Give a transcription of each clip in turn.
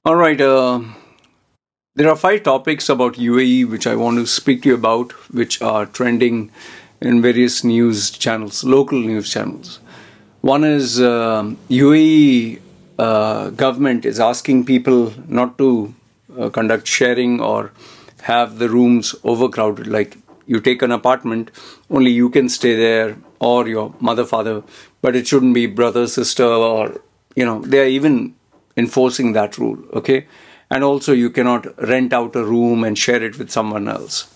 All right. There are 5 topics about UAE which I want to speak to you about, which are trending in various news channels, local news channels. One is UAE government is asking people not to conduct sharing or have the rooms overcrowded. Like you take an apartment, only you can stay there or your mother, father, but it shouldn't be brother, sister, or they are even enforcing that rule. Okay. And also you cannot rent out a room and share it with someone else.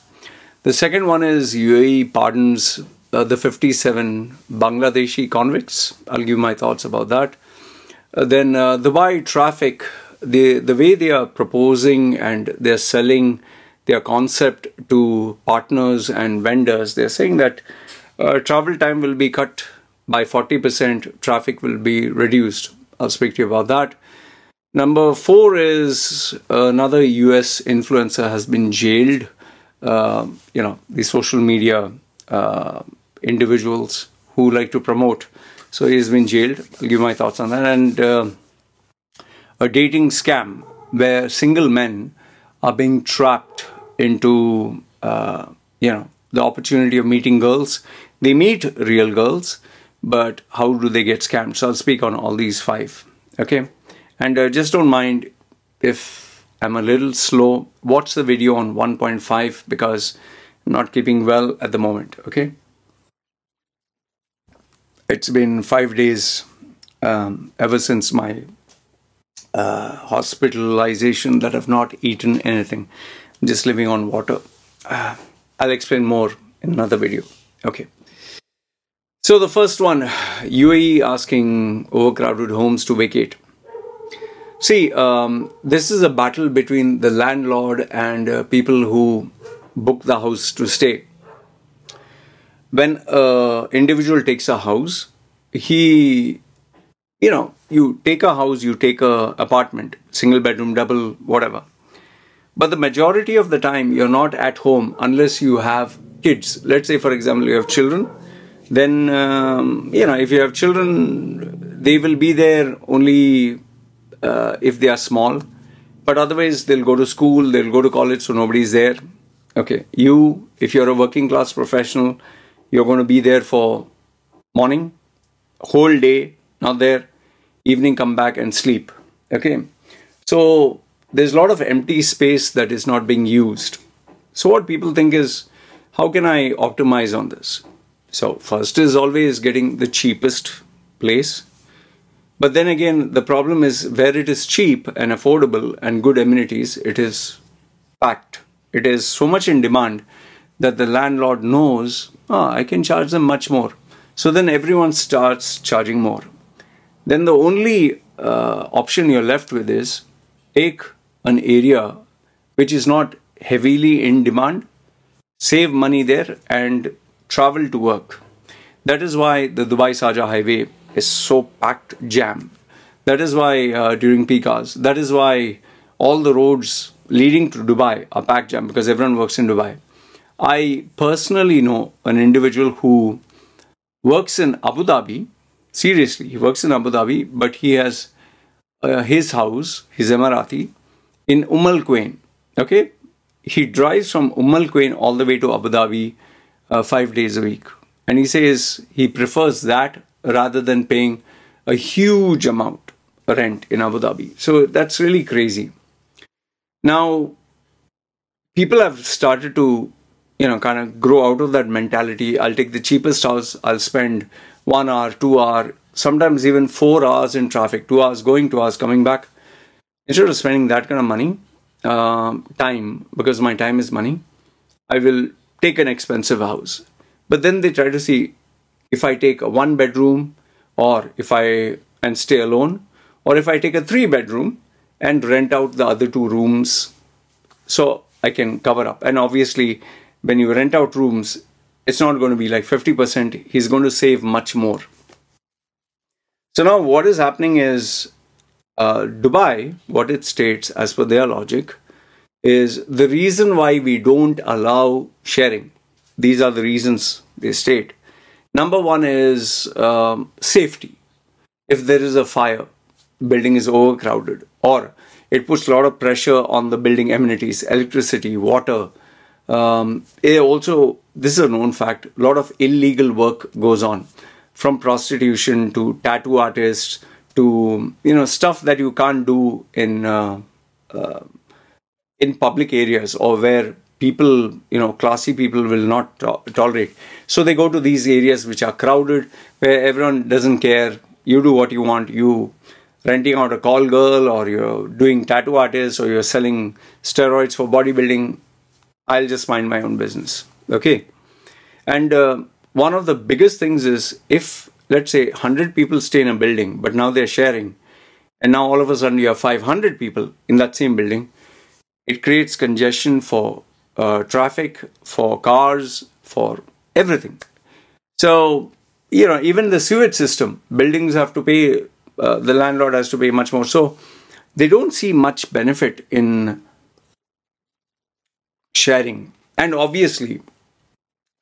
The second one is UAE pardons the 57 Bangladeshi convicts. I'll give my thoughts about that. Then Dubai traffic, the way they are proposing and they're selling their concept to partners and vendors, they're saying that travel time will be cut by 40%, traffic will be reduced. I'll speak to you about that. Number 4 is another US influencer has been jailed. The social media individuals who like to promote. So he's been jailed. I'll give my thoughts on that. And a dating scam where single men are being trapped into, the opportunity of meeting girls. They meet real girls, but how do they get scammed? So I'll speak on all these 5. Okay. And just don't mind if I'm a little slow. Watch the video on 1.5 because I'm not keeping well at the moment. Okay. It's been 5 days ever since my hospitalization that I've not eaten anything. I'm just living on water. I'll explain more in another video. Okay. So the first one, UAE asking overcrowded homes to vacate. See, this is a battle between the landlord and people who book the house to stay. When an individual takes a house, you take a house, you take a apartment, single bedroom, double, whatever. But the majority of the time, you're not at home unless you have kids. Let's say, for example, you have children. Then, if you have children, they will be there only if they are small, but otherwise they'll go to school, they'll go to college, so nobody's there. Okay, if you're a working class professional, you're going to be there for morning, whole day, not there, evening come back and sleep. Okay, so there's a lot of empty space that is not being used. So what people think is, how can I optimize on this? So first is always getting the cheapest place. But then again, the problem is where it is cheap and affordable and good amenities, it is packed. It is so much in demand that the landlord knows, I can charge them much more. So then everyone starts charging more. Then the only option you're left with is take an area which is not heavily in demand, save money there and travel to work. That is why the Dubai-Sharjah highway is so packed jam. That is why during peak hours, that is why all the roads leading to Dubai are packed jam because everyone works in Dubai. I personally know an individual who works in Abu Dhabi. Seriously, he works in Abu Dhabi, but he has his house, his Emirati, in Al Quwain. Okay, he drives from Al Quwain all the way to Abu Dhabi 5 days a week, and he says he prefers that rather than paying a huge amount rent in Abu Dhabi. So that's really crazy. Now, people have started to, kind of grow out of that mentality. I'll take the cheapest house. I'll spend 1 hour, 2 hours, sometimes even 4 hours in traffic, 2 hours going, 2 hours coming back. Instead of spending that kind of money, time, because my time is money, I will take an expensive house. But then they try to see, if I take a 1 bedroom or and stay alone, or if I take a 3 bedroom and rent out the other 2 rooms, so I can cover up. And obviously, when you rent out rooms, it's not going to be like 50%. He's going to save much more. So now what is happening is Dubai, what it states as per their logic, is the reason why we don't allow sharing. These are the reasons they state. Number 1 is safety. If there is a fire, building is overcrowded, or It puts a lot of pressure on the building amenities, electricity, water. Also, this is a known fact, a lot of illegal work goes on, from prostitution to tattoo artists to, stuff that you can't do in public areas, or where people, classy people will not tolerate. So they go to these areas which are crowded, where everyone doesn't care. You do what you want. You renting out a call girl, or you're doing tattoo artists, or you're selling steroids for bodybuilding. I'll just mind my own business. Okay. And one of the biggest things is, if let's say 100 people stay in a building, but now they're sharing, and now all of a sudden you have 500 people in that same building, it creates congestion for traffic, for cars, for everything. So, even the sewage system, buildings have to pay, the landlord has to pay much more. So they don't see much benefit in sharing. And obviously,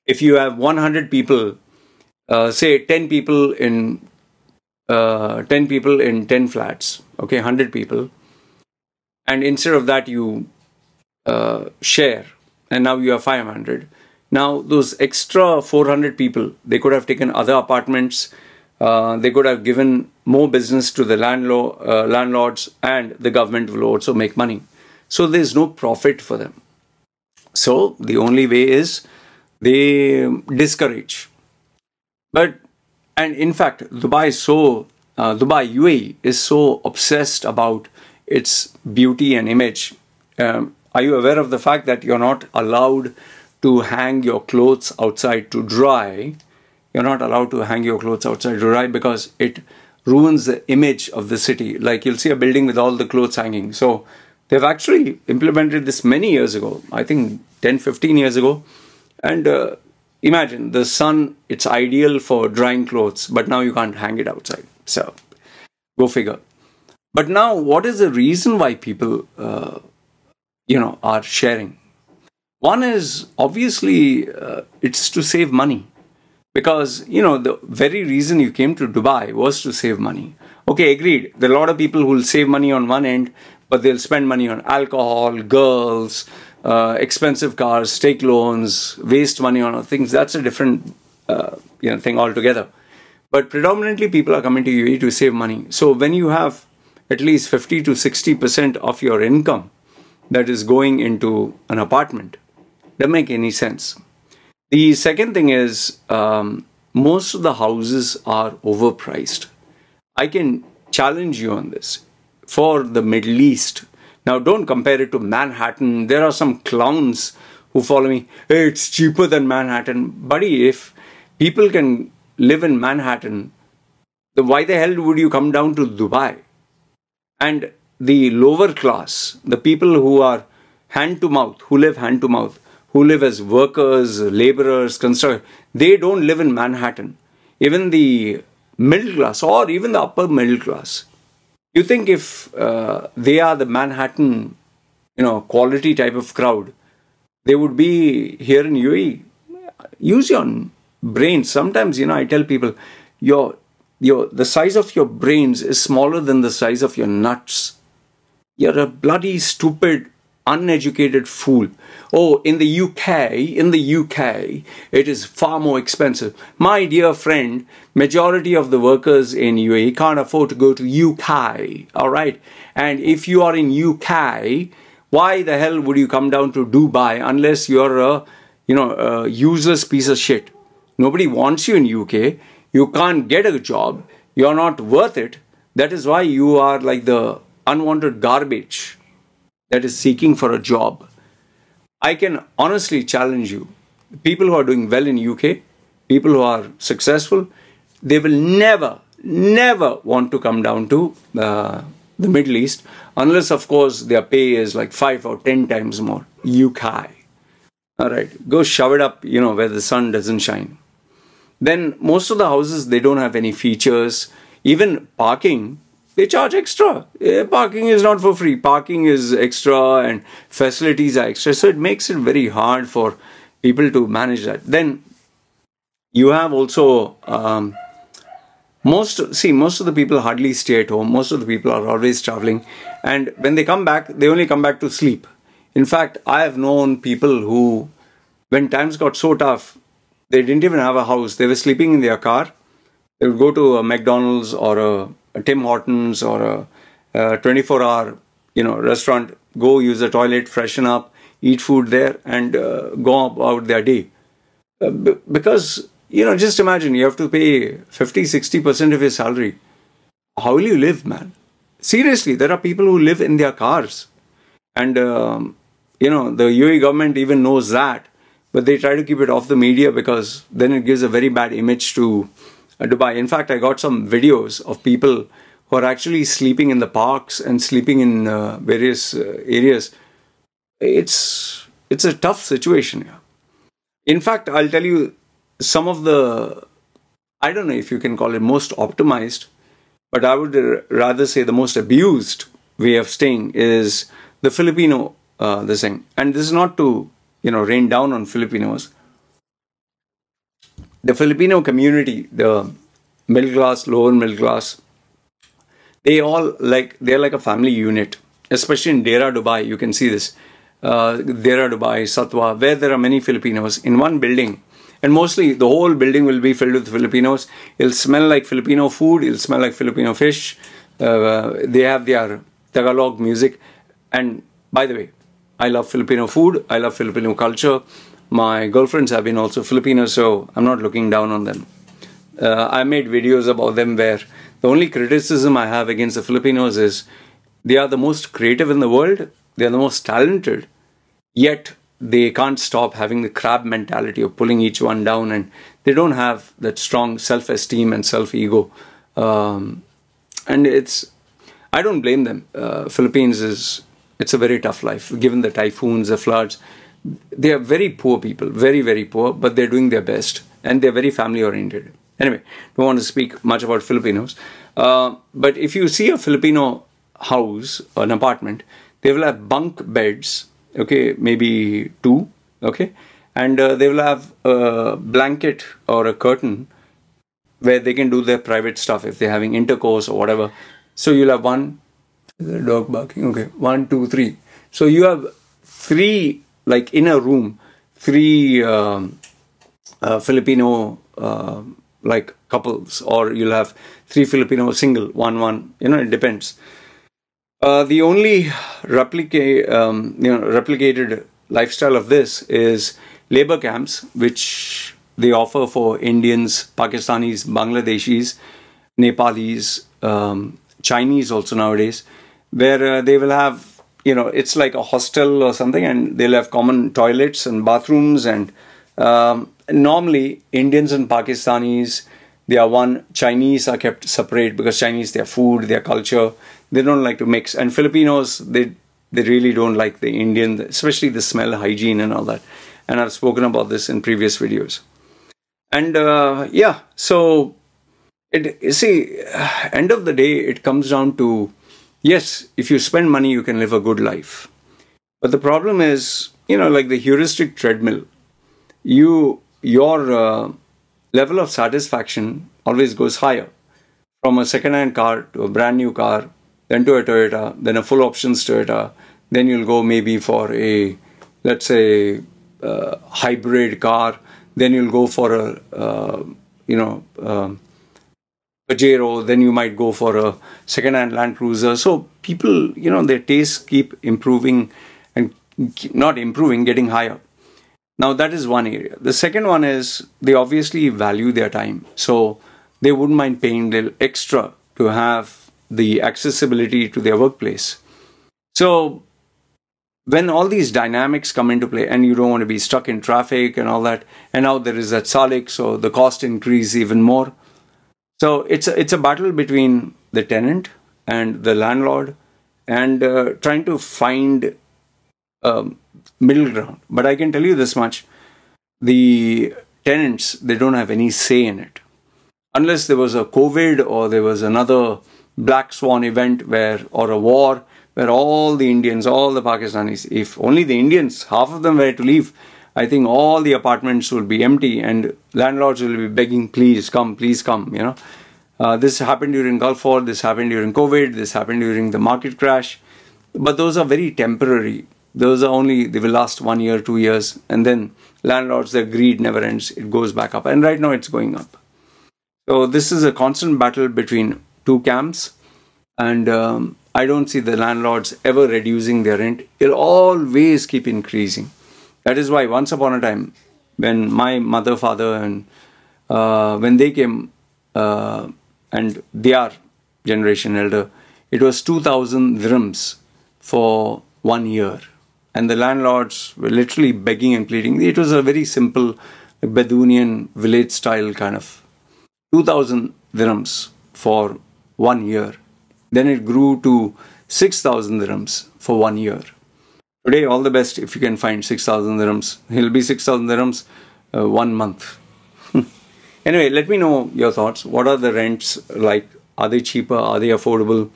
if you have 100 people, say 10 people in 10 flats, okay, 100 people, and instead of that you share, and now you have 500. Now those extra 400 people, they could have taken other apartments, they could have given more business to the landlords, and the government will also make money. So there's no profit for them. So the only way is they discourage. And in fact, Dubai UAE is so obsessed about its beauty and image. Are you aware of the fact that you're not allowed to hang your clothes outside to dry? You're not allowed to hang your clothes outside to dry because it ruins the image of the city. Like, you'll see a building with all the clothes hanging. So they've actually implemented this many years ago, I think 10, 15 years ago. And imagine, the sun, it's ideal for drying clothes, but now you can't hang it outside. So go figure. But now, what is the reason why people are sharing? One is obviously it's to save money, because the very reason you came to Dubai was to save money. Okay, agreed. There are a lot of people who will save money on one end, but they'll spend money on alcohol, girls, expensive cars, take loans, waste money on things. That's a different thing altogether. But predominantly people are coming to UAE to save money. So when you have at least 50 to 60% of your income that is going into an apartment, doesn't make any sense. The second thing is, most of the houses are overpriced. I can challenge you on this. For the Middle East, now don't compare it to Manhattan. There are some clowns who follow me. Hey, it's cheaper than Manhattan. Buddy, if people can live in Manhattan, then why the hell would you come down to Dubai? And the lower class, the people who are hand to mouth, who live hand to mouth, who live as workers, laborers, constructors, they don't live in Manhattan. Even the middle class, or even the upper middle class, you think if they are the Manhattan, quality type of crowd, they would be here in UAE? Use your brain. Sometimes, I tell people, the size of your brains is smaller than the size of your nuts. You're a bloody stupid, uneducated fool. Oh, in the UK, it is far more expensive. My dear friend, majority of the workers in UAE can't afford to go to UK, all right? And if you are in UK, why the hell would you come down to Dubai unless you're a useless piece of shit? Nobody wants you in UK. You can't get a job. You're not worth it. That is why you are like the unwanted garbage that is seeking for a job. I can honestly challenge you. People who are doing well in UK, people who are successful, they will never want to come down to the Middle East, unless, of course, their pay is like 5 or 10 times more. UK. All right, go shove it up, where the sun doesn't shine. Then most of the houses, they don't have any features. Even parking, they charge extra. Parking is not for free. Parking is extra and facilities are extra. So it makes it very hard for people to manage that. Then you have also most of the people hardly stay at home. Most of the people are always traveling, and when they come back, they only come back to sleep. In fact, I have known people who, when times got so tough, they didn't even have a house. They were sleeping in their car. They would go to a McDonald's or a Tim Hortons or a 24-hour restaurant, go use the toilet, freshen up, eat food there, and go about their day. Because, just imagine, you have to pay 50-60% of your salary. How will you live, man? Seriously, there are people who live in their cars. And, the UAE government even knows that. But they try to keep it off the media because then it gives a very bad image to Dubai. In fact, I got some videos of people who are actually sleeping in the parks and sleeping in various areas. It's a tough situation here. In fact, I'll tell you some of the, I don't know if you can call it most optimized, but I would rather say the most abused way of staying is the Filipino this thing. And this is not to, rain down on Filipinos. The Filipino community, the middle class, lower middle class, they're like a family unit, especially in Dera, Dubai. You can see this. Dera, Dubai, Satwa, where there are many Filipinos in one building. And mostly the whole building will be filled with Filipinos. It'll smell like Filipino food. It'll smell like Filipino fish. They have their Tagalog music. And by the way, I love Filipino food. I love Filipino culture. My girlfriends have been also Filipino, so I'm not looking down on them. I made videos about them where the only criticism I have against the Filipinos is they are the most creative in the world. They are the most talented. Yet they can't stop having the crab mentality of pulling each one down, and they don't have that strong self-esteem and self-ego. And I don't blame them. Philippines it's a very tough life, given the typhoons, the floods. They are very poor people, very, very poor, but they're doing their best, and they're very family-oriented. Anyway, don't want to speak much about Filipinos. But if you see a Filipino house, an apartment, they will have bunk beds, okay, maybe 2, okay, and they will have a blanket or a curtain where they can do their private stuff if they're having intercourse or whatever. So you'll have one, the dog barking, okay, 1, 2, 3. So you have 3, like in a room, 3 Filipino like couples, or you'll have 3 Filipino single, 1, it depends. The only replicated lifestyle of this is labor camps, which they offer for Indians, Pakistanis, Bangladeshis, Nepalis, Chinese also nowadays, where they will have, it's like a hostel or something, and they'll have common toilets and bathrooms, and normally Indians and Pakistanis, they are one. Chinese are kept separate because Chinese, their food, their culture, they don't like to mix. And Filipinos, they really don't like the Indian, especially the smell, hygiene and all that. And I've spoken about this in previous videos. And yeah, so end of the day, it comes down to, yes, if you spend money, you can live a good life. But the problem is, like the heuristic treadmill, your level of satisfaction always goes higher. From a second-hand car to a brand new car, then to a Toyota, then a full options Toyota, then you'll go maybe for a, let's say, hybrid car, then you'll go for a, Pajero, then you might go for a second-hand Land Cruiser. So people, their tastes keep improving and not improving, getting higher. Now that is one area. The second one is they obviously value their time. So they wouldn't mind paying a little extra to have the accessibility to their workplace. So when all these dynamics come into play and you don't want to be stuck in traffic and all that, and now there is that Salik, so the cost increase even more. So it's a battle between the tenant and the landlord, and trying to find middle ground. But I can tell you this much, the tenants, they don't have any say in it. Unless there was a COVID or there was another black swan event or a war where all the Indians, all the Pakistanis, if only the Indians, half of them were to leave, I think all the apartments will be empty and landlords will be begging, please come, This happened during Gulf War, this happened during COVID, this happened during the market crash. But those are very temporary. Those are only, they will last 1 year, 2 years. And then landlords, their greed never ends. It goes back up. And right now it's going up. So this is a constant battle between two camps. And I don't see the landlords ever reducing their rent. It'll always keep increasing. That is why once upon a time, when my mother, father, and when they came, and their generation elder, it was 2,000 dirhams for 1 year. And the landlords were literally begging and pleading. It was a very simple Bedouinian village style kind of 2,000 dirhams for 1 year. Then it grew to 6,000 dirhams for 1 year. Today, all the best if you can find 6,000 dirhams. It'll be 6,000 dirhams 1 month. Anyway, let me know your thoughts. What are the rents like? Are they cheaper? Are they affordable?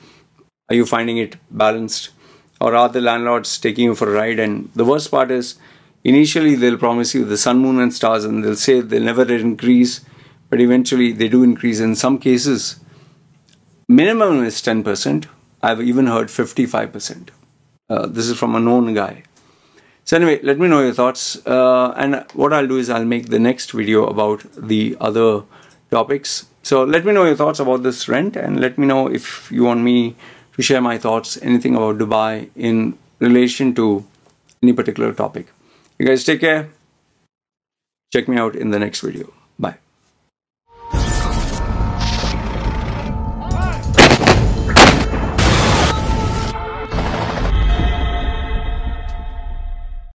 Are you finding it balanced? Or are the landlords taking you for a ride? And the worst part is, initially they'll promise you the sun, moon and stars, and they'll say they'll never increase, but eventually they do increase. In some cases, minimum is 10%. I've even heard 55%. This is from a known guy. So anyway, let me know your thoughts. And what I'll do is I'll make the next video about the other topics. So let me know your thoughts about this rent, and let me know if you want me to share my thoughts, anything about Dubai in relation to any particular topic. You guys take care. Check me out in the next video.